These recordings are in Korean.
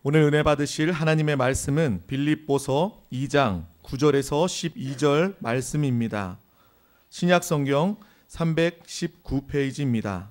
오늘 은혜 받으실 하나님의 말씀은 빌립보서 2장 9절에서 12절 말씀입니다. 신약성경 319페이지입니다.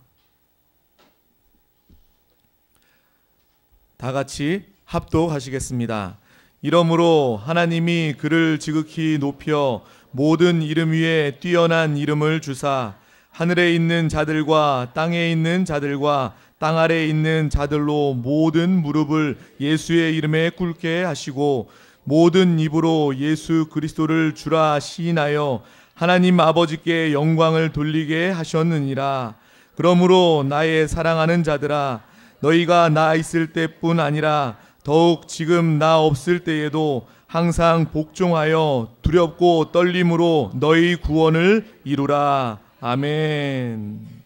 다 같이 합독하시겠습니다. 이러므로 하나님이 그를 지극히 높여 모든 이름 위에 뛰어난 이름을 주사 하늘에 있는 자들과 땅에 있는 자들과 땅 아래에 있는 자들로 모든 무릎을 예수의 이름에 꿇게 하시고 모든 입으로 예수 그리스도를 주라 시인하여 하나님 아버지께 영광을 돌리게 하셨느니라. 그러므로 나의 사랑하는 자들아, 너희가 나 있을 때뿐 아니라 더욱 지금 나 없을 때에도 항상 복종하여 두렵고 떨림으로 너희 구원을 이루라. 아멘.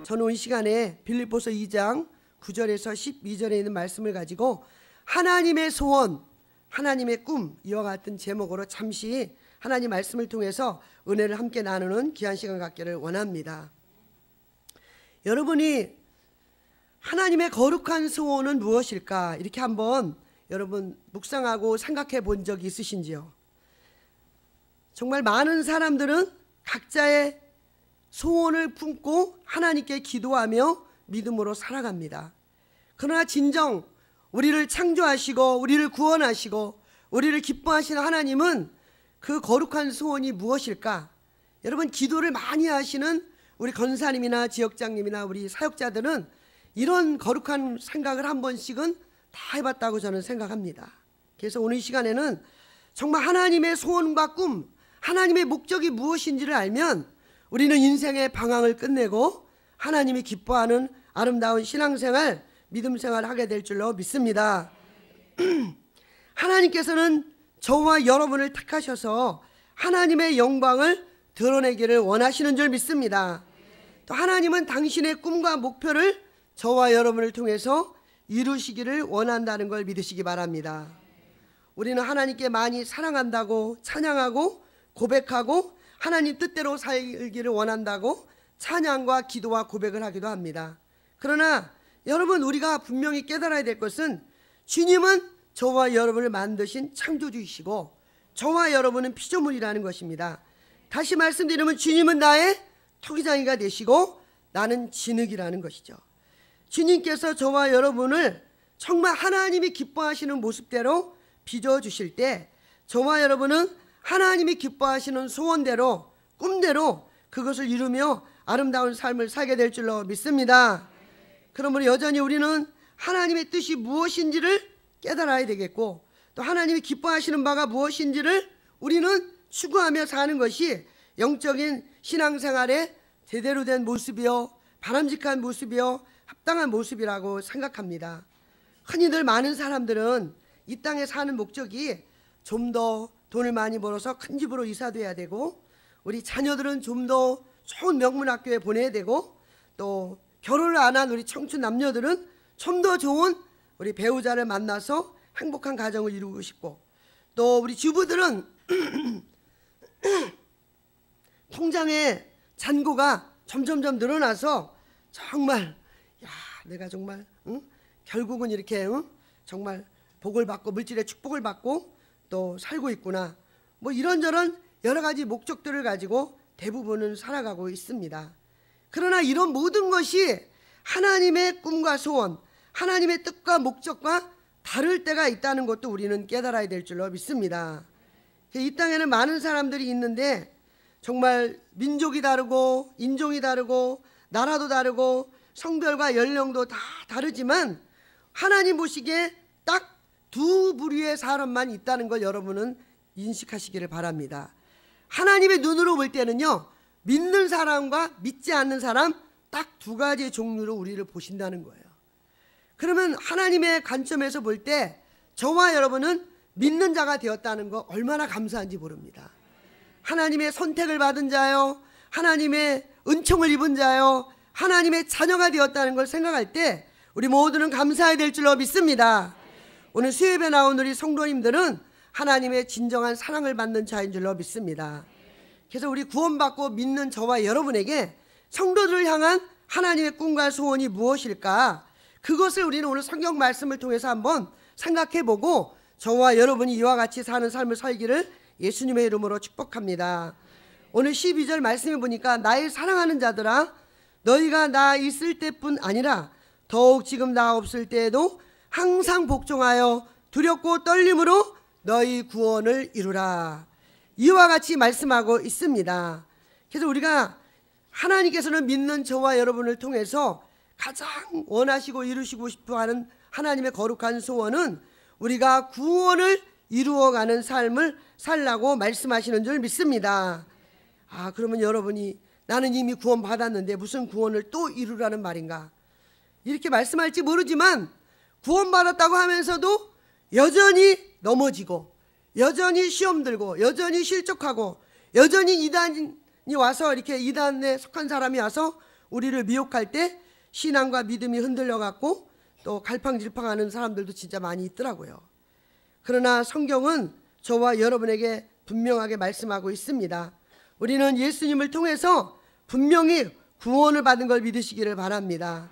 저는 이 시간에 빌립보서 2장 9절에서 12절에 있는 말씀을 가지고 하나님의 소원, 하나님의 꿈, 이와 같은 제목으로 잠시 하나님 말씀을 통해서 은혜를 함께 나누는 귀한 시간 갖기를 원합니다. 여러분이 하나님의 거룩한 소원은 무엇일까? 이렇게 한번 여러분 묵상하고 생각해 본 적이 있으신지요? 정말 많은 사람들은 각자의 소원을 품고 하나님께 기도하며 믿음으로 살아갑니다. 그러나 진정 우리를 창조하시고 우리를 구원하시고 우리를 기뻐하시는 하나님은 그 거룩한 소원이 무엇일까? 여러분, 기도를 많이 하시는 우리 권사님이나 지역장님이나 우리 사역자들은 이런 거룩한 생각을 한 번씩은 다 해봤다고 저는 생각합니다. 그래서 오늘 이 시간에는 정말 하나님의 소원과 꿈, 하나님의 목적이 무엇인지를 알면 우리는 인생의 방황을 끝내고 하나님이 기뻐하는 아름다운 신앙생활, 믿음생활을 하게 될 줄로 믿습니다. 하나님께서는 저와 여러분을 택하셔서 하나님의 영광을 드러내기를 원하시는 줄 믿습니다. 또 하나님은 당신의 꿈과 목표를 저와 여러분을 통해서 이루시기를 원한다는 걸 믿으시기 바랍니다. 우리는 하나님께 많이 사랑한다고 찬양하고 고백하고 하나님 뜻대로 살기를 원한다고 찬양과 기도와 고백을 하기도 합니다. 그러나 여러분, 우리가 분명히 깨달아야 될 것은 주님은 저와 여러분을 만드신 창조주이시고 저와 여러분은 피조물이라는 것입니다. 다시 말씀드리면 주님은 나의 토기장이가 되시고 나는 진흙이라는 것이죠. 주님께서 저와 여러분을 정말 하나님이 기뻐하시는 모습대로 빚어주실 때 저와 여러분은 하나님이 기뻐하시는 소원대로, 꿈대로 그것을 이루며 아름다운 삶을 살게 될 줄로 믿습니다. 그러므로 여전히 우리는 하나님의 뜻이 무엇인지를 깨달아야 되겠고 또 하나님이 기뻐하시는 바가 무엇인지를 우리는 추구하며 사는 것이 영적인 신앙생활의 제대로 된 모습이요, 바람직한 모습이요, 합당한 모습이라고 생각합니다. 흔히들 많은 사람들은 이 땅에 사는 목적이 좀 더 돈을 많이 벌어서 큰 집으로 이사돼야 되고 우리 자녀들은 좀 더 좋은 명문학교에 보내야 되고 또 결혼을 안 한 우리 청춘 남녀들은 좀 더 좋은 우리 배우자를 만나서 행복한 가정을 이루고 싶고 또 우리 주부들은 통장에 잔고가 점점점 늘어나서 정말 내가 정말 결국은 이렇게 정말 복을 받고 물질의 축복을 받고 또 살고 있구나, 뭐 이런저런 여러 가지 목적들을 가지고 대부분은 살아가고 있습니다. 그러나 이런 모든 것이 하나님의 꿈과 소원, 하나님의 뜻과 목적과 다를 때가 있다는 것도 우리는 깨달아야 될 줄로 믿습니다. 이 땅에는 많은 사람들이 있는데 정말 민족이 다르고 인종이 다르고 나라도 다르고 성별과 연령도 다 다르지만 하나님 보시기에 딱 두 부류의 사람만 있다는 걸 여러분은 인식하시기를 바랍니다. 하나님의 눈으로 볼 때는요, 믿는 사람과 믿지 않는 사람 딱 두 가지의 종류로 우리를 보신다는 거예요. 그러면 하나님의 관점에서 볼 때 저와 여러분은 믿는 자가 되었다는 거 얼마나 감사한지 모릅니다. 하나님의 선택을 받은 자요, 하나님의 은총을 입은 자요, 하나님의 자녀가 되었다는 걸 생각할 때 우리 모두는 감사해야 될 줄로 믿습니다. 오늘 수요예배 나온 우리 성도님들은 하나님의 진정한 사랑을 받는 자인 줄로 믿습니다. 그래서 우리 구원받고 믿는 저와 여러분에게 성도들을 향한 하나님의 꿈과 소원이 무엇일까? 그것을 우리는 오늘 성경 말씀을 통해서 한번 생각해보고 저와 여러분이 이와 같이 사는 삶을 살기를 예수님의 이름으로 축복합니다. 오늘 12절 말씀해 보니까 나의 사랑하는 자들아 너희가 나 있을 때뿐 아니라 더욱 지금 나 없을 때에도 항상 복종하여 두렵고 떨림으로 너희 구원을 이루라. 이와 같이 말씀하고 있습니다. 그래서 우리가 하나님께서는 믿는 저와 여러분을 통해서 가장 원하시고 이루시고 싶어하는 하나님의 거룩한 소원은 우리가 구원을 이루어가는 삶을 살라고 말씀하시는 줄 믿습니다. 그러면 여러분이 나는 이미 구원 받았는데 무슨 구원을 또 이루라는 말인가 이렇게 말씀할지 모르지만 구원 받았다고 하면서도 여전히 넘어지고 여전히 시험 들고 여전히 실족하고 여전히 이단이 와서 이렇게 이단에 속한 사람이 와서 우리를 미혹할 때 신앙과 믿음이 흔들려 갖고 또 갈팡질팡하는 사람들도 진짜 많이 있더라고요. 그러나 성경은 저와 여러분에게 분명하게 말씀하고 있습니다. 우리는 예수님을 통해서 분명히 구원을 받은 걸 믿으시기를 바랍니다.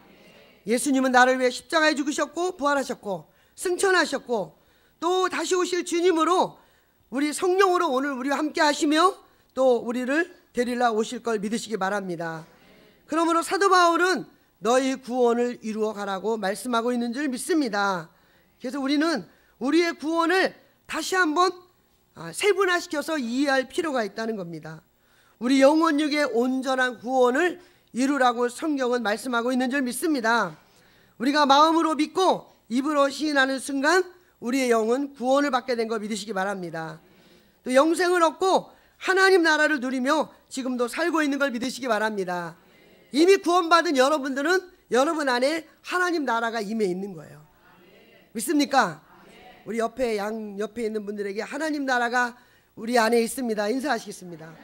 예수님은 나를 위해 십자가에 죽으셨고 부활하셨고 승천하셨고 또 다시 오실 주님으로 우리 성령으로 오늘 우리와 함께 하시며 또 우리를 데리러 오실 걸 믿으시기 바랍니다. 그러므로 사도 바울은 너희 구원을 이루어 가라고 말씀하고 있는 줄 믿습니다. 그래서 우리는 우리의 구원을 다시 한번 세분화시켜서 이해할 필요가 있다는 겁니다. 우리 영혼육의 온전한 구원을 이루라고 성경은 말씀하고 있는 줄 믿습니다. 우리가 마음으로 믿고 입으로 시인하는 순간 우리의 영은 구원을 받게 된 걸 믿으시기 바랍니다. 또 영생을 얻고 하나님 나라를 누리며 지금도 살고 있는 걸 믿으시기 바랍니다. 이미 구원받은 여러분들은 여러분 안에 하나님 나라가 임해 있는 거예요. 믿습니까? 우리 옆에 옆에 있는 분들에게 하나님 나라가 우리 안에 있습니다. 인사하시겠습니다.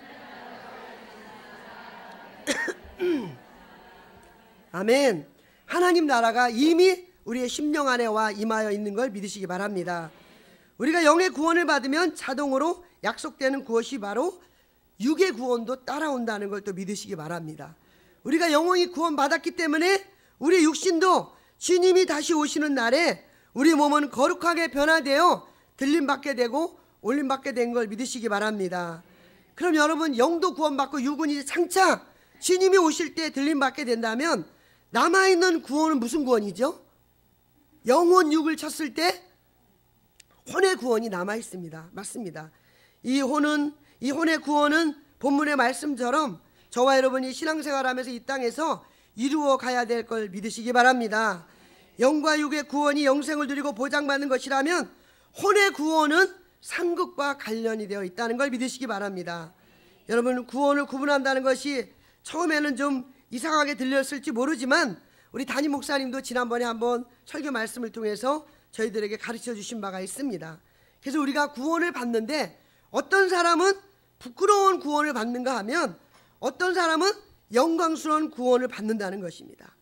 아멘. 하나님 나라가 이미 우리의 심령 안에 와 임하여 있는 걸 믿으시기 바랍니다. 우리가 영의 구원을 받으면 자동으로 약속되는 그것이 바로 육의 구원도 따라온다는 걸 또 믿으시기 바랍니다. 우리가 영원히 구원받았기 때문에 우리 육신도 주님이 다시 오시는 날에 우리 몸은 거룩하게 변화되어 들림받게 되고 올림받게 된 걸 믿으시기 바랍니다. 그럼 여러분 영도 구원받고 육은 이제 장차 주님이 오실 때 들림받게 된다면 남아있는 구원은 무슨 구원이죠? 영혼 육을 쳤을 때 혼의 구원이 남아있습니다. 맞습니다. 이 혼의 구원은 본문의 말씀처럼 저와 여러분이 신앙생활하면서 이 땅에서 이루어 가야 될 걸 믿으시기 바랍니다. 영과 육의 구원이 영생을 누리고 보장받는 것이라면 혼의 구원은 상급과 관련이 되어 있다는 걸 믿으시기 바랍니다. 여러분 구원을 구분한다는 것이 처음에는 좀 이상하게 들렸을지 모르지만 우리 담임 목사님도 지난번에 한번 설교 말씀을 통해서 저희들에게 가르쳐 주신 바가 있습니다. 그래서 우리가 구원을 받는데 어떤 사람은 부끄러운 구원을 받는가 하면 어떤 사람은 영광스러운 구원을 받는다는 것입니다.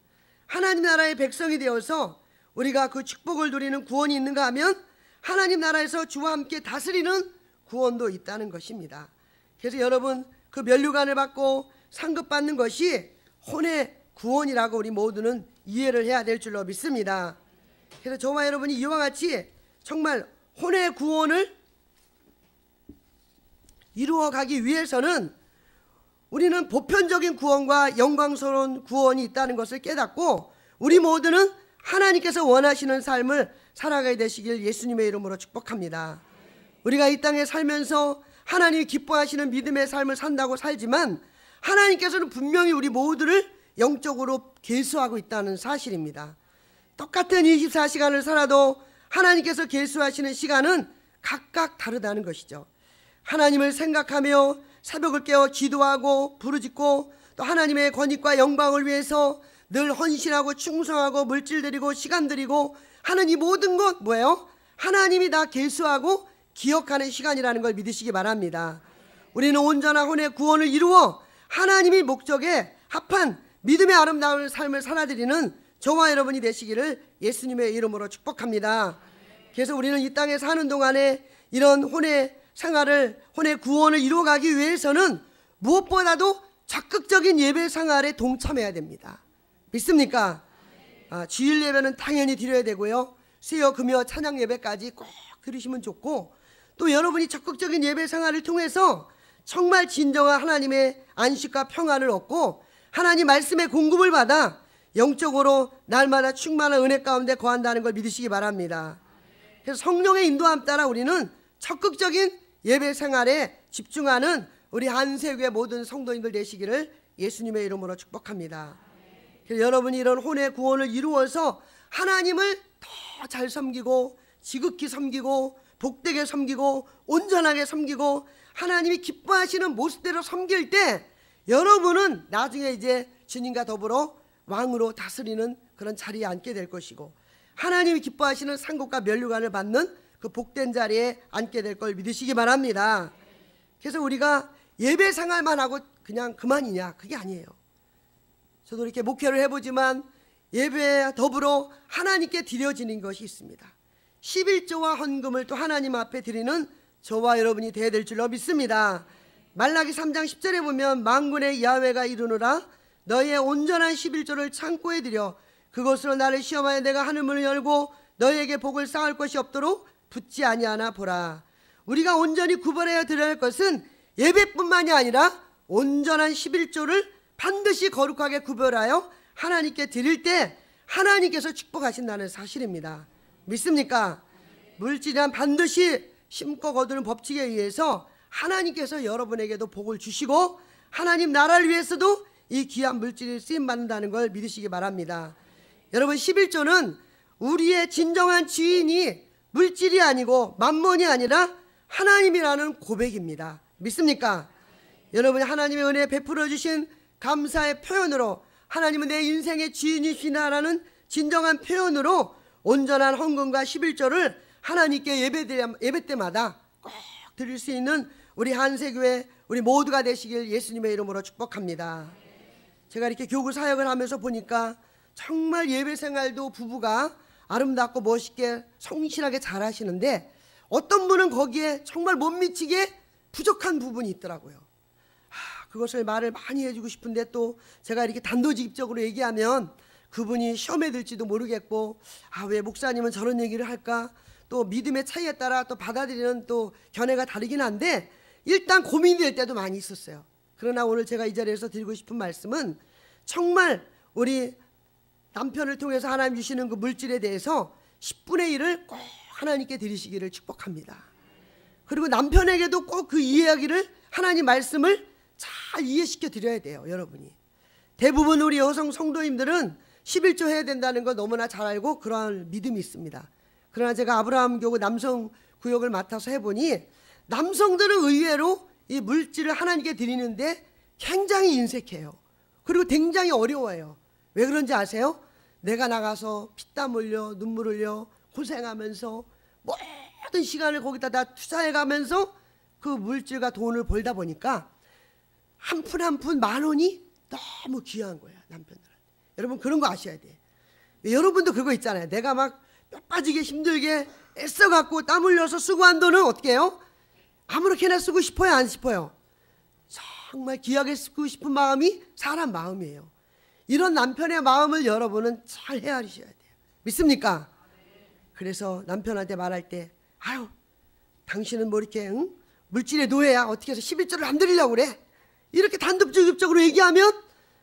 하나님 나라의 백성이 되어서 우리가 그 축복을 누리는 구원이 있는가 하면 하나님 나라에서 주와 함께 다스리는 구원도 있다는 것입니다. 그래서 여러분 그 면류관을 받고 상급받는 것이 혼의 구원이라고 우리 모두는 이해를 해야 될 줄로 믿습니다. 그래서 저와 여러분이 이와 같이 정말 혼의 구원을 이루어 가기 위해서는 우리는 보편적인 구원과 영광스러운 구원이 있다는 것을 깨닫고 우리 모두는 하나님께서 원하시는 삶을 살아가게 되시길 예수님의 이름으로 축복합니다. 우리가 이 땅에 살면서 하나님이 기뻐하시는 믿음의 삶을 산다고 살지만 하나님께서는 분명히 우리 모두를 영적으로 계수하고 있다는 사실입니다. 똑같은 24시간을 살아도 하나님께서 계수하시는 시간은 각각 다르다는 것이죠. 하나님을 생각하며 새벽을 깨어 기도하고 부르짖고 또 하나님의 권위과 영광을 위해서 늘 헌신하고 충성하고 물질 드리고 시간 드리고 하는 이 모든 것 뭐예요? 하나님이 다 계수하고 기억하는 시간이라는 걸 믿으시기 바랍니다. 우리는 온전한 혼의 구원을 이루어 하나님이 목적에 합한 믿음의 아름다운 삶을 살아드리는 저와 여러분이 되시기를 예수님의 이름으로 축복합니다. 그래서 우리는 이 땅에 사는 동안에 이런 혼의 생활을, 혼의 구원을 이루어가기 위해서는 무엇보다도 적극적인 예배 생활에 동참해야 됩니다. 믿습니까? 주일 예배는 당연히 드려야 되고요. 수요, 금요, 찬양 예배까지 꼭 드리시면 좋고, 또 여러분이 적극적인 예배 생활을 통해서 정말 진정한 하나님의 안식과 평안을 얻고 하나님 말씀의 공급을 받아 영적으로 날마다 충만한 은혜 가운데 거한다는 걸 믿으시기 바랍니다. 그래서 성령의 인도함 따라 우리는 적극적인 예배 생활에 집중하는 우리 한세교회 모든 성도님들 되시기를 예수님의 이름으로 축복합니다. 그래서 여러분이 이런 혼의 구원을 이루어서 하나님을 더 잘 섬기고 지극히 섬기고 복되게 섬기고 온전하게 섬기고 하나님이 기뻐하시는 모습대로 섬길 때 여러분은 나중에 이제 주님과 더불어 왕으로 다스리는 그런 자리에 앉게 될 것이고 하나님이 기뻐하시는 상급과 면류관을 받는 그 복된 자리에 앉게 될 걸 믿으시기 바랍니다. 그래서 우리가 예배 생활만 하고 그냥 그만이냐, 그게 아니에요. 저도 이렇게 목회를 해보지만 예배에 더불어 하나님께 드려지는 것이 있습니다. 11조와 헌금을 또 하나님 앞에 드리는 저와 여러분이 되어야 될 줄로 믿습니다. 말라기 3장 10절에 보면 만군의 야훼가 이르노라 너희의 온전한 11조를 창고에 들여 그것으로 나를 시험하여 내가 하늘문을 열고 너희에게 복을 쌓을 것이 없도록 붙지 아니하나 보라. 우리가 온전히 구별하여 드려야 할 것은 예배뿐만이 아니라 온전한 11조를 반드시 거룩하게 구별하여 하나님께 드릴 때 하나님께서 축복하신다는 사실입니다. 믿습니까? 물질은 반드시 심고 거두는 법칙에 의해서 하나님께서 여러분에게도 복을 주시고 하나님 나라를 위해서도 이 귀한 물질이 쓰임받는다는 걸 믿으시기 바랍니다. 여러분 11조는 우리의 진정한 주인이 물질이 아니고 만몬이 아니라 하나님이라는 고백입니다. 믿습니까? 여러분이 하나님의 은혜 베풀어 주신 감사의 표현으로 하나님은 내 인생의 주인이시나라는 진정한 표현으로 온전한 헌금과 11조를 하나님께 예배 때마다 꼭 드릴 수 있는 우리 한세교회 우리 모두가 되시길 예수님의 이름으로 축복합니다. 제가 이렇게 교구 사역을 하면서 보니까 정말 예배 생활도 부부가 아름답고 멋있게 성실하게 잘 하시는데 어떤 분은 거기에 정말 못 미치게 부족한 부분이 있더라고요. 그것을 말을 많이 해주고 싶은데 또 제가 이렇게 단도직입적으로 얘기하면 그분이 시험에 들지도 모르겠고 왜 목사님은 저런 얘기를 할까, 또 믿음의 차이에 따라 또 받아들이는 또 견해가 다르긴 한데 일단 고민이 될 때도 많이 있었어요. 그러나 오늘 제가 이 자리에서 드리고 싶은 말씀은 정말 우리 남편을 통해서 하나님 주시는 그 물질에 대해서 10분의 1을 꼭 하나님께 드리시기를 축복합니다. 그리고 남편에게도 꼭 그 이야기를 하나님 말씀을 잘 이해시켜 드려야 돼요. 여러분이 대부분 우리 여성 성도님들은 11조 해야 된다는 걸 너무나 잘 알고 그러한 믿음이 있습니다. 그러나 제가 아브라함 교구 남성 구역을 맡아서 해보니 남성들은 의외로 이 물질을 하나님께 드리는데 굉장히 인색해요. 그리고 굉장히 어려워요. 왜 그런지 아세요? 내가 나가서 피땀 흘려 눈물 흘려 고생하면서 모든 시간을 거기다 다 투자해가면서 그 물질과 돈을 벌다 보니까 한 푼 한 푼 10,000원이 너무 귀한 거야 남편들한테. 여러분 그런 거 아셔야 돼. 여러분도 그거 있잖아요. 내가 막 뼈 빠지게 힘들게 애써갖고 땀 흘려서 수고한 돈은 어떻게 해요? 아무렇게나 쓰고 싶어요, 안 싶어요? 정말 귀하게 쓰고 싶은 마음이 사람 마음이에요. 이런 남편의 마음을 여러분은 잘 헤아리셔야 돼요. 믿습니까? 그래서 남편한테 말할 때 아유 당신은 뭐 이렇게 물질의 노예야, 어떻게 해서 11조를 안 드리려고 그래, 이렇게 단도직입적으로 얘기하면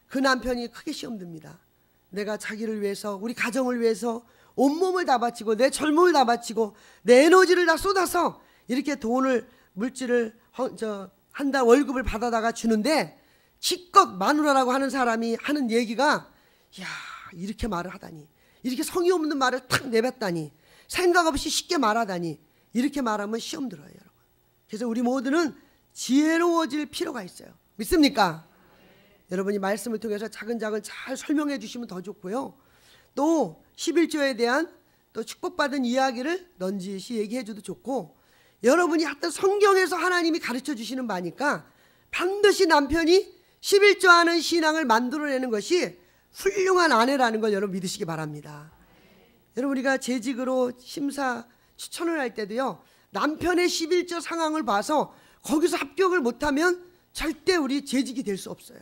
그 남편이 크게 시험 듭니다. 내가 자기를 위해서 우리 가정을 위해서 온몸을 다 바치고 내 젊음을 다 바치고 내 에너지를 다 쏟아서 이렇게 돈을 물질을 한 달 월급을 받아다가 주는데 기껏 마누라라고 하는 사람이 하는 얘기가 야 이렇게 말을 하다니, 이렇게 성의 없는 말을 탁 내뱉다니, 생각 없이 쉽게 말하다니, 이렇게 말하면 시험 들어요 여러분. 그래서 우리 모두는 지혜로워질 필요가 있어요. 믿습니까? 여러분이 말씀을 통해서 차근차근 잘 설명해 주시면 더 좋고요. 또 11조에 대한 또 축복받은 이야기를 넌지시 얘기해 줘도 좋고, 여러분이 하여튼 성경에서 하나님이 가르쳐 주시는 바니까 반드시 남편이 11조 하는 신앙을 만들어내는 것이 훌륭한 아내라는 걸 여러분 믿으시기 바랍니다. 여러분 우리가 재직으로 심사 추천을 할 때도요, 남편의 11조 상황을 봐서 거기서 합격을 못하면 절대 우리 재직이 될 수 없어요.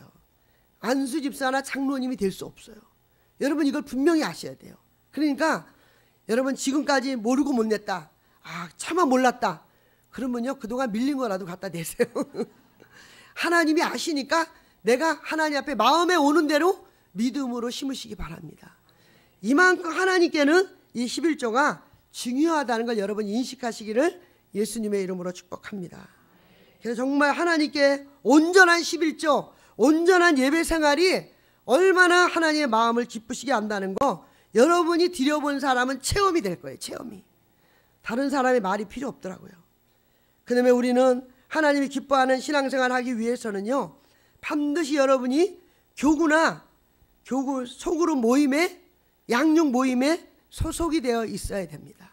안수 집사나 장로님이 될 수 없어요. 여러분 이걸 분명히 아셔야 돼요. 그러니까 여러분 지금까지 모르고 못 냈다. 차마 몰랐다. 그러면요 그동안 밀린 거라도 갖다 내세요. 하나님이 아시니까 내가 하나님 앞에 마음에 오는 대로 믿음으로 심으시기 바랍니다. 이만큼 하나님께는 이 11조가 중요하다는 걸 여러분 인식하시기를 예수님의 이름으로 축복합니다. 그래서 정말 하나님께 온전한 11조, 온전한 예배 생활이 얼마나 하나님의 마음을 기쁘시게 한다는 거 여러분이 드려본 사람은 체험이 될 거예요. 체험이. 다른 사람의 말이 필요 없더라고요. 그 다음에 우리는 하나님이 기뻐하는 신앙생활을 하기 위해서는요 반드시 여러분이 교구나 소그룹 모임에 양육 모임에 소속이 되어 있어야 됩니다.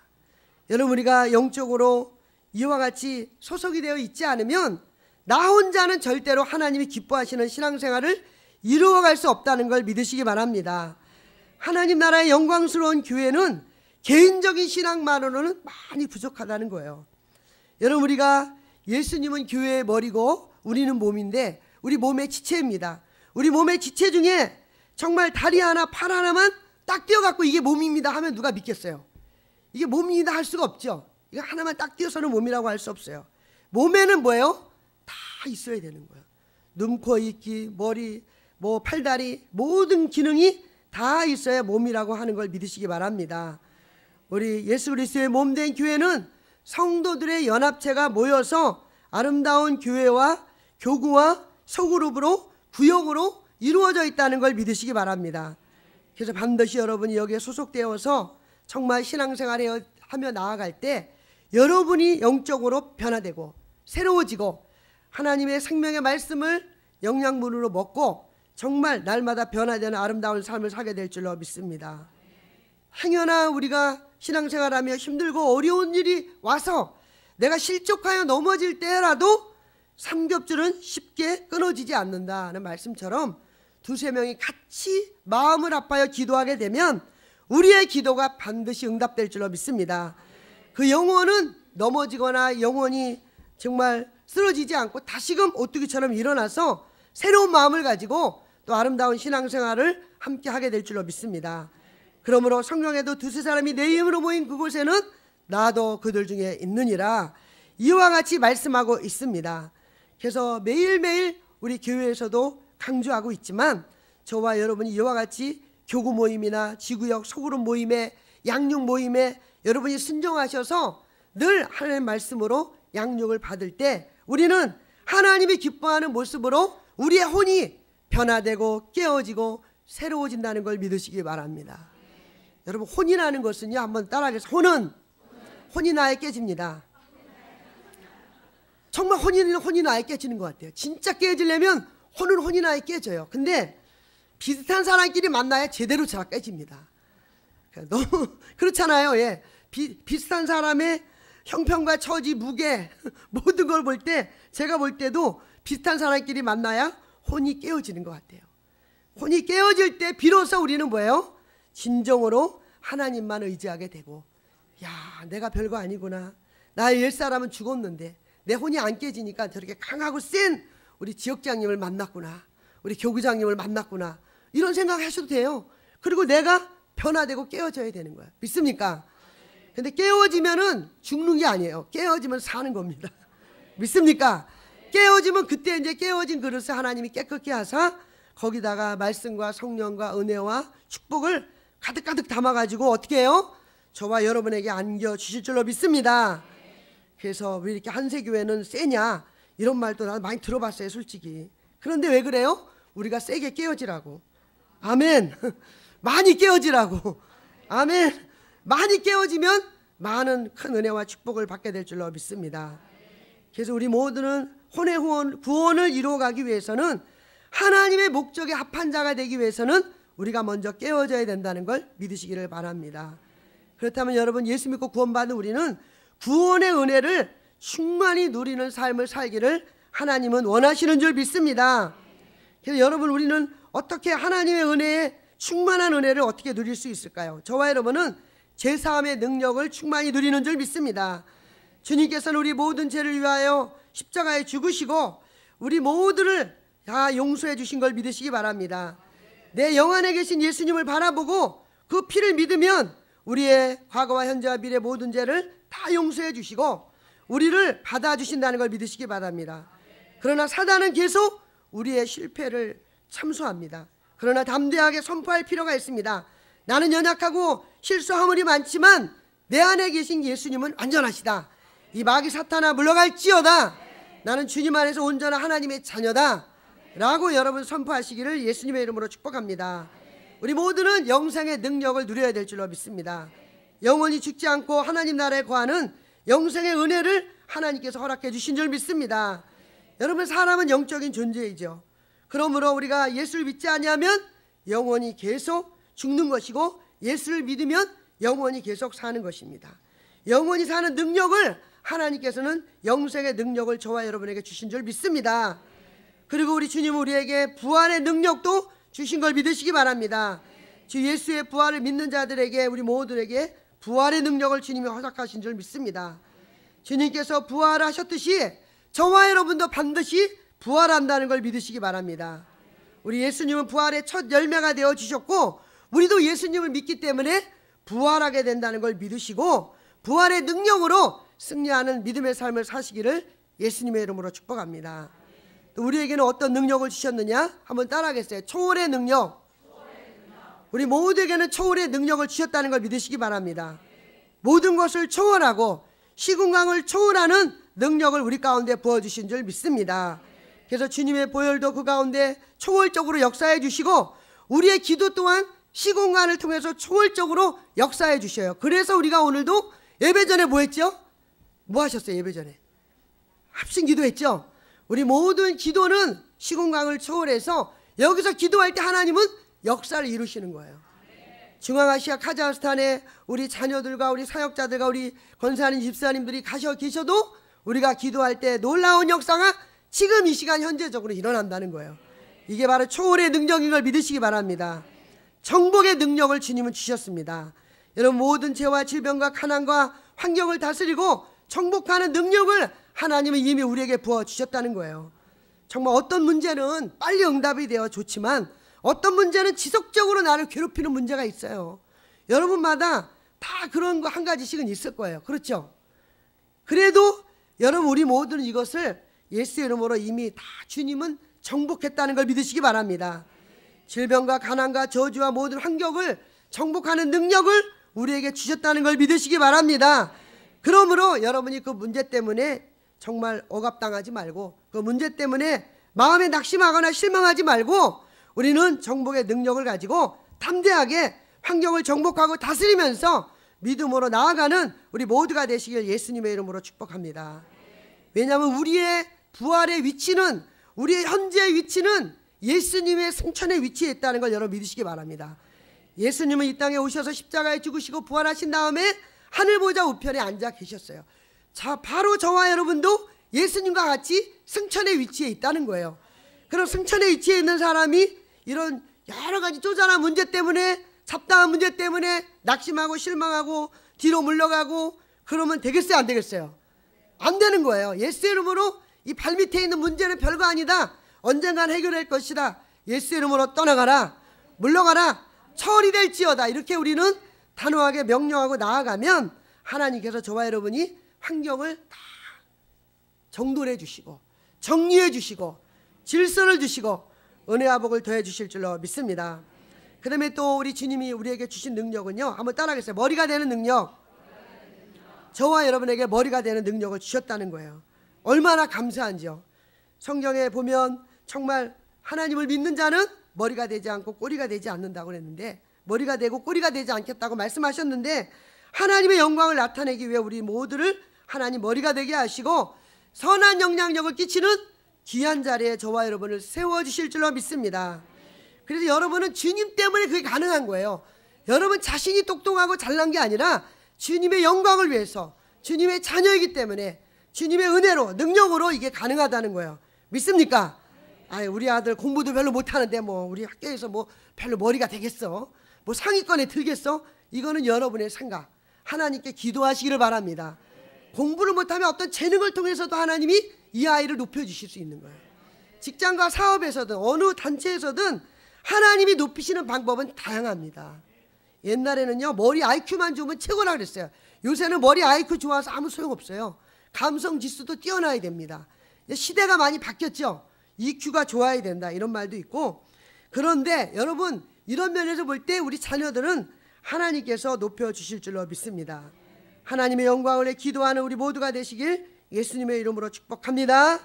여러분 우리가 영적으로 이와 같이 소속이 되어 있지 않으면 나 혼자는 절대로 하나님이 기뻐하시는 신앙생활을 이루어갈 수 없다는 걸 믿으시기 바랍니다. 하나님 나라의 영광스러운 교회는 개인적인 신앙만으로는 많이 부족하다는 거예요. 여러분 우리가 예수님은 교회의 머리고 우리는 몸인데 우리 몸의 지체입니다. 우리 몸의 지체 중에 정말 다리 하나 팔 하나만 딱 띄어갖고 이게 몸입니다 하면 누가 믿겠어요? 이게 몸이다 할 수가 없죠. 이거 하나만 딱 띄어서는 몸이라고 할 수 없어요. 몸에는 뭐예요? 다 있어야 되는 거예요. 눈, 코, 입, 귀, 머리, 팔다리 모든 기능이 다 있어야 몸이라고 하는 걸 믿으시기 바랍니다. 우리 예수 그리스도의 몸된 교회는 성도들의 연합체가 모여서 아름다운 교회와 교구와 소그룹으로 구역으로 이루어져 있다는 걸 믿으시기 바랍니다. 그래서 반드시 여러분이 여기에 소속되어서 정말 신앙생활을 하며 나아갈 때 여러분이 영적으로 변화되고 새로워지고 하나님의 생명의 말씀을 영양분으로 먹고 정말 날마다 변화되는 아름다운 삶을 살게 될 줄로 믿습니다. 행여나 우리가 신앙생활하며 힘들고 어려운 일이 와서 내가 실족하여 넘어질 때라도 삼겹줄은 쉽게 끊어지지 않는다는 말씀처럼 두세 명이 같이 마음을 합하여 기도하게 되면 우리의 기도가 반드시 응답될 줄로 믿습니다. 그 영혼은 넘어지거나 영혼이 정말 쓰러지지 않고 다시금 오뚜기처럼 일어나서 새로운 마음을 가지고 또 아름다운 신앙생활을 함께 하게 될 줄로 믿습니다. 그러므로 성경에도 두세 사람이 내 이름으로 모인 그곳에는 나도 그들 중에 있느니라 이와 같이 말씀하고 있습니다. 그래서 매일매일 우리 교회에서도 강조하고 있지만 저와 여러분이 이와 같이 교구 모임이나 지구역 소그룹 모임에 양육 모임에 여러분이 순종하셔서 늘 하나님의 말씀으로 양육을 받을 때 우리는 하나님이 기뻐하는 모습으로 우리의 혼이 변화되고 깨어지고 새로워진다는 걸 믿으시기 바랍니다. 여러분 혼이라는 것은요 한번 따라하겠습니다. 혼이 나에 깨집니다. 정말 혼이 나에 깨지는 것 같아요. 진짜 깨지려면 혼이 나에 깨져요. 근데 비슷한 사람끼리 만나야 제대로 잘 깨집니다. 너무 그렇잖아요. 예. 비슷한 사람의 형편과 처지, 무게 모든 걸 볼 때 제가 볼 때도 비슷한 사람끼리 만나야 혼이 깨어지는 것 같아요. 혼이 깨어질 때 비로소 우리는 뭐예요? 진정으로 하나님만 의지하게 되고 야 내가 별거 아니구나. 나의 옛사람은 죽었는데 내 혼이 안 깨지니까 저렇게 강하고 센 우리 지역장님을 만났구나. 우리 교구장님을 만났구나. 이런 생각 하셔도 돼요. 그리고 내가 변화되고 깨어져야 되는 거야. 믿습니까? 근데 깨어지면은 죽는 게 아니에요. 깨어지면 사는 겁니다. 믿습니까? 깨어지면 그때 이제 깨어진 그릇을 하나님이 깨끗게 하사 거기다가 말씀과 성령과 은혜와 축복을 가득가득 담아가지고 어떻게 해요? 저와 여러분에게 안겨주실 줄로 믿습니다. 그래서 왜 이렇게 한세교회는 세냐 이런 말도 난 많이 들어봤어요 솔직히. 그런데 왜 그래요? 우리가 세게 깨어지라고. 아멘. 많이 깨어지라고. 아멘. 많이 깨어지면 많은 큰 은혜와 축복을 받게 될 줄로 믿습니다. 그래서 우리 모두는 혼의 구원을 이루어가기 위해서는 하나님의 목적에 합한 자가 되기 위해서는 우리가 먼저 깨어져야 된다는 걸 믿으시기를 바랍니다. 그렇다면 여러분 예수 믿고 구원받은 우리는 구원의 은혜를 충만히 누리는 삶을 살기를 하나님은 원하시는 줄 믿습니다. 그래서 여러분 우리는 어떻게 하나님의 은혜에 충만한 은혜를 어떻게 누릴 수 있을까요? 저와 여러분은 제사함의 능력을 충만히 누리는 줄 믿습니다. 주님께서는 우리 모든 죄를 위하여 십자가에 죽으시고 우리 모두를 다 용서해 주신 걸 믿으시기 바랍니다. 내 영 안에 계신 예수님을 바라보고 그 피를 믿으면 우리의 과거와 현재와 미래 모든 죄를 다 용서해 주시고 우리를 받아주신다는 걸 믿으시기 바랍니다. 그러나 사단은 계속 우리의 실패를 참소합니다. 그러나 담대하게 선포할 필요가 있습니다. 나는 연약하고 실수하물이 많지만 내 안에 계신 예수님은 완전하시다. 이 마귀 사탄아 물러갈지어다. 나는 주님 안에서 온전한 하나님의 자녀다 라고 여러분 선포하시기를 예수님의 이름으로 축복합니다. 우리 모두는 영생의 능력을 누려야 될 줄로 믿습니다. 영원히 죽지 않고 하나님 나라에 거하는 영생의 은혜를 하나님께서 허락해 주신 줄 믿습니다. 여러분, 사람은 영적인 존재이죠. 그러므로 우리가 예수를 믿지 않으면 영원히 계속 죽는 것이고 예수를 믿으면 영원히 계속 사는 것입니다. 영원히 사는 능력을 하나님께서는 영생의 능력을 저와 여러분에게 주신 줄 믿습니다. 그리고 우리 주님은 우리에게 부활의 능력도 주신 걸 믿으시기 바랍니다. 주 예수의 부활을 믿는 자들에게, 우리 모두에게 부활의 능력을 주님이 허락하신 줄 믿습니다. 주님께서 부활하셨듯이 저와 여러분도 반드시 부활한다는 걸 믿으시기 바랍니다. 우리 예수님은 부활의 첫 열매가 되어 주셨고 우리도 예수님을 믿기 때문에 부활하게 된다는 걸 믿으시고 부활의 능력으로 승리하는 믿음의 삶을 사시기를 예수님의 이름으로 축복합니다. 또 우리에게는 어떤 능력을 주셨느냐? 한번 따라하겠어요. 초월의 능력. 우리 모두에게는 초월의 능력을 주셨다는 걸 믿으시기 바랍니다. 모든 것을 초월하고 시궁강을 초월하는 능력을 우리 가운데 부어주신 줄 믿습니다. 그래서 주님의 보혈도 그 가운데 초월적으로 역사해 주시고 우리의 기도 또한 시공간을 통해서 초월적으로 역사해 주셔요. 그래서 우리가 오늘도 예배 전에 뭐 했죠? 뭐 하셨어요? 예배 전에 합심 기도했죠? 우리 모든 기도는 시공간을 초월해서 여기서 기도할 때 하나님은 역사를 이루시는 거예요. 중앙아시아 카자흐스탄에 우리 자녀들과 우리 사역자들과 우리 권사님 집사님들이 가셔 계셔도 우리가 기도할 때 놀라운 역사가 지금 이 시간 현재적으로 일어난다는 거예요. 이게 바로 초월의 능력인 걸 믿으시기 바랍니다. 정복의 능력을 주님은 주셨습니다. 여러분, 모든 죄와 질병과 가난과 환경을 다스리고 정복하는 능력을 하나님은 이미 우리에게 부어주셨다는 거예요. 정말 어떤 문제는 빨리 응답이 되어 좋지만 어떤 문제는 지속적으로 나를 괴롭히는 문제가 있어요. 여러분마다 다 그런 거 한 가지씩은 있을 거예요. 그렇죠? 그래도 여러분, 우리 모두는 이것을 예수의 이름으로 이미 다 주님은 정복했다는 걸 믿으시기 바랍니다. 질병과 가난과 저주와 모든 환경을 정복하는 능력을 우리에게 주셨다는 걸 믿으시기 바랍니다. 그러므로 여러분이 그 문제 때문에 정말 억압당하지 말고 그 문제 때문에 마음에 낙심하거나 실망하지 말고 우리는 정복의 능력을 가지고 담대하게 환경을 정복하고 다스리면서 믿음으로 나아가는 우리 모두가 되시길 예수님의 이름으로 축복합니다. 왜냐하면 우리의 부활의 위치는, 우리의 현재의 위치는 예수님의 승천의 위치에 있다는 걸 여러분 믿으시기 바랍니다. 예수님은 이 땅에 오셔서 십자가에 죽으시고 부활하신 다음에 하늘 보좌 우편에 앉아 계셨어요. 자, 바로 저와 여러분도 예수님과 같이 승천의 위치에 있다는 거예요. 그럼 승천의 위치에 있는 사람이 이런 여러 가지 쪼잔한 문제 때문에, 잡다한 문제 때문에 낙심하고 실망하고 뒤로 물러가고 그러면 되겠어요? 안 되겠어요? 안 되는 거예요. 예수 이름으로 이 발밑에 있는 문제는 별거 아니다. 언젠간 해결할 것이다. 예수 이름으로 떠나가라. 물러가라. 처리될지어다. 이렇게 우리는 단호하게 명령하고 나아가면 하나님께서 저와 여러분이 환경을 다 정돈해 주시고 정리해 주시고 질서를 주시고 은혜와 복을 더해 주실 줄로 믿습니다. 그 다음에 또 우리 주님이 우리에게 주신 능력은요, 한번 따라하겠어요. 머리가 되는 능력. 저와 여러분에게 머리가 되는 능력을 주셨다는 거예요. 얼마나 감사한지요. 성경에 보면 정말 하나님을 믿는 자는 머리가 되지 않고 꼬리가 되지 않는다고 그랬는데, 머리가 되고 꼬리가 되지 않겠다고 말씀하셨는데, 하나님의 영광을 나타내기 위해 우리 모두를 하나님 머리가 되게 하시고 선한 영향력을 끼치는 귀한 자리에 저와 여러분을 세워주실 줄로 믿습니다. 그래서 여러분은 주님 때문에 그게 가능한 거예요. 여러분 자신이 똑똑하고 잘난 게 아니라 주님의 영광을 위해서, 주님의 자녀이기 때문에 주님의 은혜로, 능력으로 이게 가능하다는 거예요. 믿습니까? 우리 아들 공부도 별로 못하는데 뭐 우리 학교에서 뭐 별로 머리가 되겠어? 뭐 상위권에 들겠어? 이거는 여러분의 생각. 하나님께 기도하시기를 바랍니다. 공부를 못하면 어떤 재능을 통해서도 하나님이 이 아이를 높여주실 수 있는 거예요. 직장과 사업에서든 어느 단체에서든 하나님이 높이시는 방법은 다양합니다. 옛날에는요, 머리 IQ만 좋으면 최고라 그랬어요. 요새는 머리 IQ 좋아서 아무 소용없어요. 감성 지수도 뛰어나야 됩니다. 시대가 많이 바뀌었죠. EQ가 좋아야 된다 이런 말도 있고. 그런데 여러분, 이런 면에서 볼 때 우리 자녀들은 하나님께서 높여주실 줄로 믿습니다. 하나님의 영광을 위해 기도하는 우리 모두가 되시길 예수님의 이름으로 축복합니다.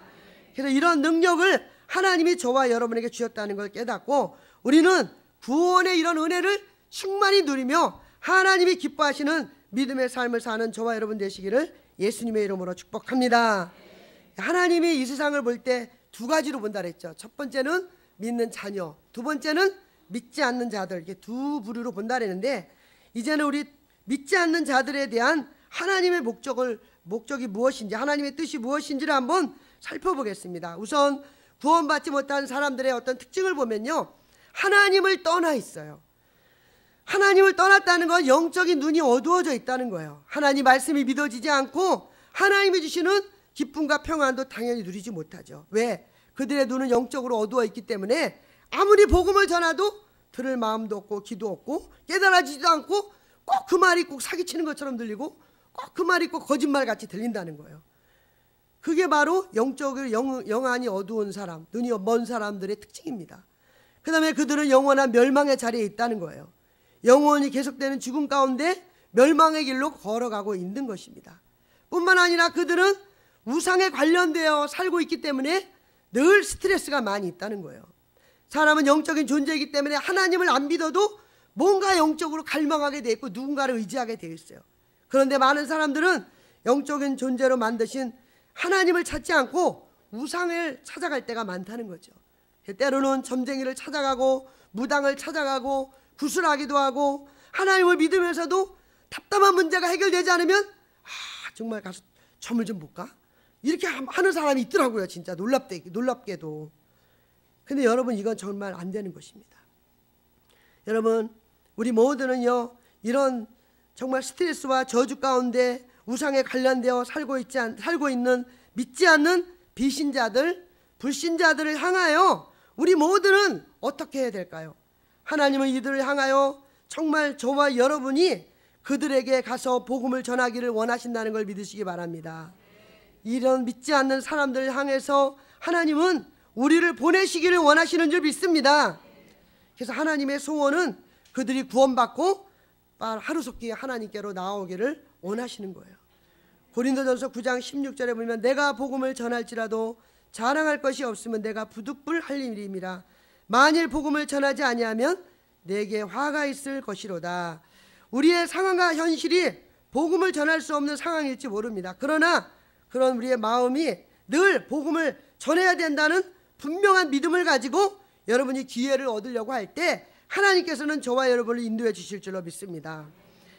그래서 이런 능력을 하나님이 저와 여러분에게 주셨다는 걸 깨닫고 우리는 구원의 이런 은혜를 충만히 누리며 하나님이 기뻐하시는 믿음의 삶을 사는 저와 여러분 되시기를 예수님의 이름으로 축복합니다. 하나님이 이 세상을 볼 때 두 가지로 본다 그랬죠. 첫 번째는 믿는 자녀, 두 번째는 믿지 않는 자들, 이렇게 두 부류로 본다 그랬는데, 이제는 우리 믿지 않는 자들에 대한 하나님의 목적이 무엇인지, 하나님의 뜻이 무엇인지를 한번 살펴보겠습니다. 우선 구원받지 못한 사람들의 어떤 특징을 보면요, 하나님을 떠나 있어요. 하나님을 떠났다는 건 영적인 눈이 어두워져 있다는 거예요. 하나님 말씀이 믿어지지 않고 하나님이 주시는 기쁨과 평안도 당연히 누리지 못하죠. 왜? 그들의 눈은 영적으로 어두워 있기 때문에 아무리 복음을 전하도 들을 마음도 없고 기도 없고 깨달아지지도 않고 꼭 그 말이 꼭 사기치는 것처럼 들리고 꼭 그 말이 꼭 거짓말같이 들린다는 거예요. 그게 바로 영적으로 영안이 어두운 사람, 눈이 먼 사람들의 특징입니다. 그 다음에 그들은 영원한 멸망의 자리에 있다는 거예요. 영원히 계속되는 죽음 가운데 멸망의 길로 걸어가고 있는 것입니다. 뿐만 아니라 그들은 우상에 관련되어 살고 있기 때문에 늘 스트레스가 많이 있다는 거예요. 사람은 영적인 존재이기 때문에 하나님을 안 믿어도 뭔가 영적으로 갈망하게 돼 있고 누군가를 의지하게 되어 있어요. 그런데 많은 사람들은 영적인 존재로 만드신 하나님을 찾지 않고 우상을 찾아갈 때가 많다는 거죠. 때로는 점쟁이를 찾아가고 무당을 찾아가고 구슬하기도 하고, 하나님을 믿으면서도 답답한 문제가 해결되지 않으면 정말 가서 점을 좀 볼까? 이렇게 하는 사람이 있더라고요. 진짜 놀랍게도. 근데 여러분, 이건 정말 안 되는 것입니다. 여러분, 우리 모두는요, 이런 정말 스트레스와 저주 가운데 우상에 관련되어 살고 있는 믿지 않는 비신자들, 불신자들을 향하여 우리 모두는 어떻게 해야 될까요? 하나님은 이들을 향하여 정말 저와 여러분이 그들에게 가서 복음을 전하기를 원하신다는 걸 믿으시기 바랍니다. 이런 믿지 않는 사람들을 향해서 하나님은 우리를 보내시기를 원하시는 줄 믿습니다. 그래서 하나님의 소원은 그들이 구원받고 하루속히 하나님께로 나오기를 원하시는 거예요. 고린도전서 9장 16절에 보면 내가 복음을 전할지라도 자랑할 것이 없으면 내가 부득불할 일임이라. 만일 복음을 전하지 아니하면 내게 화가 있을 것이로다. 우리의 상황과 현실이 복음을 전할 수 없는 상황일지 모릅니다. 그러나 그런 우리의 마음이 늘 복음을 전해야 된다는 분명한 믿음을 가지고 여러분이 기회를 얻으려고 할 때 하나님께서는 저와 여러분을 인도해 주실 줄로 믿습니다.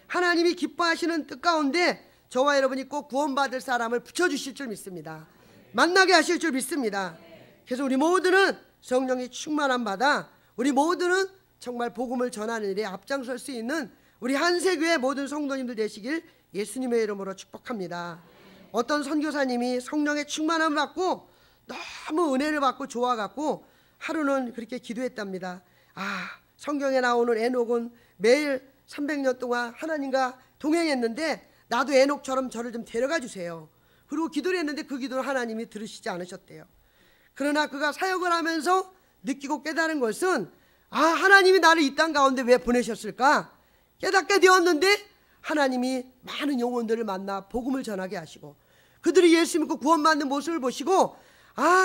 하나님이 기뻐하시는 뜻 가운데 저와 여러분이 꼭 구원받을 사람을 붙여주실 줄 믿습니다. 만나게 하실 줄 믿습니다. 그래서 우리 모두는 성령이 충만한 바다, 우리 모두는 정말 복음을 전하는 일에 앞장설 수 있는 우리 한세교회 모든 성도님들 되시길 예수님의 이름으로 축복합니다. 어떤 선교사님이 성령의 충만함을 받고 너무 은혜를 받고 좋아갖고 하루는 그렇게 기도했답니다. 성경에 나오는 에녹은 매일 300년 동안 하나님과 동행했는데 나도 에녹처럼 저를 좀 데려가 주세요. 그리고 기도를 했는데 그 기도를 하나님이 들으시지 않으셨대요. 그러나 그가 사역을 하면서 느끼고 깨달은 것은 하나님이 나를 이 땅 가운데 왜 보내셨을까 깨닫게 되었는데, 하나님이 많은 영혼들을 만나 복음을 전하게 하시고 그들이 예수 믿고 구원받는 모습을 보시고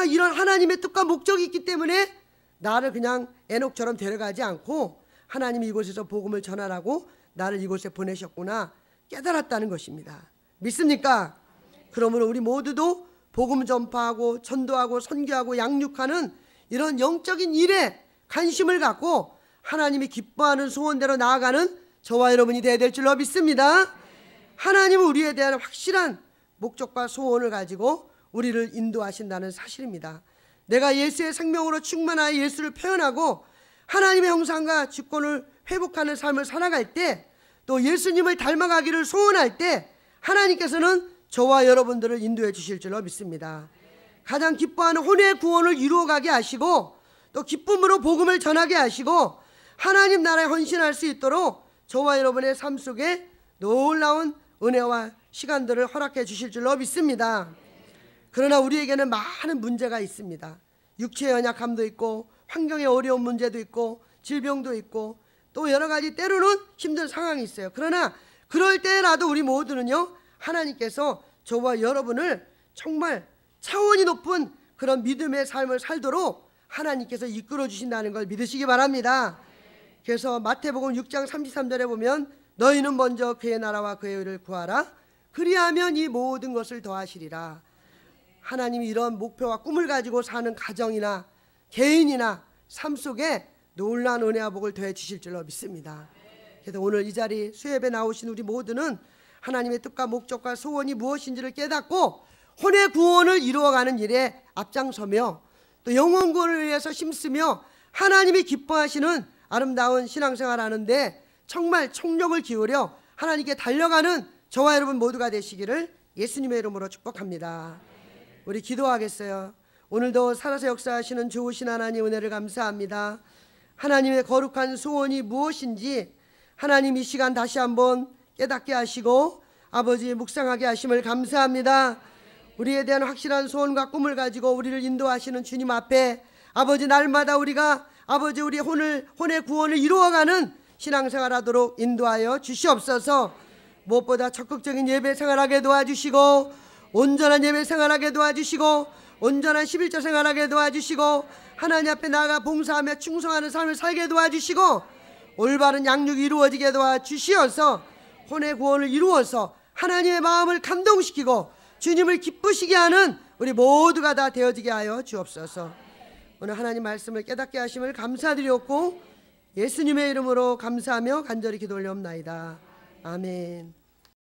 이런 하나님의 뜻과 목적이 있기 때문에 나를 그냥 에녹처럼 데려가지 않고 하나님이 이곳에서 복음을 전하라고 나를 이곳에 보내셨구나 깨달았다는 것입니다. 믿습니까? 그러므로 우리 모두도 복음 전파하고 전도하고 선교하고 양육하는 이런 영적인 일에 관심을 갖고 하나님이 기뻐하는 소원대로 나아가는 저와 여러분이 되어야 될 줄로 믿습니다. 하나님은 우리에 대한 확실한 목적과 소원을 가지고 우리를 인도하신다는 사실입니다. 내가 예수의 생명으로 충만하여 예수를 표현하고 하나님의 형상과 주권을 회복하는 삶을 살아갈 때, 또 예수님을 닮아가기를 소원할 때 하나님께서는 저와 여러분들을 인도해 주실 줄로 믿습니다. 가장 기뻐하는 혼의 구원을 이루어가게 하시고 또 기쁨으로 복음을 전하게 하시고 하나님 나라에 헌신할 수 있도록 저와 여러분의 삶 속에 놀라운 은혜와 시간들을 허락해 주실 줄로 믿습니다. 그러나 우리에게는 많은 문제가 있습니다. 육체의 연약함도 있고 환경의 어려운 문제도 있고 질병도 있고 또 여러 가지 때로는 힘든 상황이 있어요. 그러나 그럴 때라도 우리 모두는요, 하나님께서 저와 여러분을 정말 차원이 높은 그런 믿음의 삶을 살도록 하나님께서 이끌어 주신다는 걸 믿으시기 바랍니다. 그래서 마태복음 6장 33절에 보면 너희는 먼저 그의 나라와 그의 의를 구하라. 그리하면 이 모든 것을 더하시리라. 하나님이 이런 목표와 꿈을 가지고 사는 가정이나 개인이나 삶 속에 놀라운 은혜와 복을 더해 주실 줄로 믿습니다. 그래서 오늘 이 자리 수협에 나오신 우리 모두는 하나님의 뜻과 목적과 소원이 무엇인지를 깨닫고 혼의 구원을 이루어가는 일에 앞장서며 또 영혼 구원을 위해서 힘쓰며 하나님이 기뻐하시는 아름다운 신앙생활 하는데 정말 총력을 기울여 하나님께 달려가는 저와 여러분 모두가 되시기를 예수님의 이름으로 축복합니다. 우리 기도하겠어요. 오늘도 살아서 역사하시는 좋으신 하나님 은혜를 감사합니다. 하나님의 거룩한 소원이 무엇인지 하나님 이 시간 다시 한번 깨닫게 하시고 아버지 묵상하게 하심을 감사합니다. 우리에 대한 확실한 소원과 꿈을 가지고 우리를 인도하시는 주님 앞에 아버지 날마다 우리가 아버지 우리 혼의 구원을 이루어가는 신앙생활 하도록 인도하여 주시옵소서. 무엇보다 적극적인 예배 생활하게 도와주시고 온전한 예배 생활하게 도와주시고 온전한 11조 생활하게 도와주시고 하나님 앞에 나아가 봉사하며 충성하는 삶을 살게 도와주시고 올바른 양육이 이루어지게 도와주시어서 혼의 구원을 이루어서 하나님의 마음을 감동시키고 주님을 기쁘시게 하는 우리 모두가 다 되어지게 하여 주옵소서. 오늘 하나님 말씀을 깨닫게 하심을 감사드렸고 예수님의 이름으로 감사하며 간절히 기도 올려옵나이다. 아멘.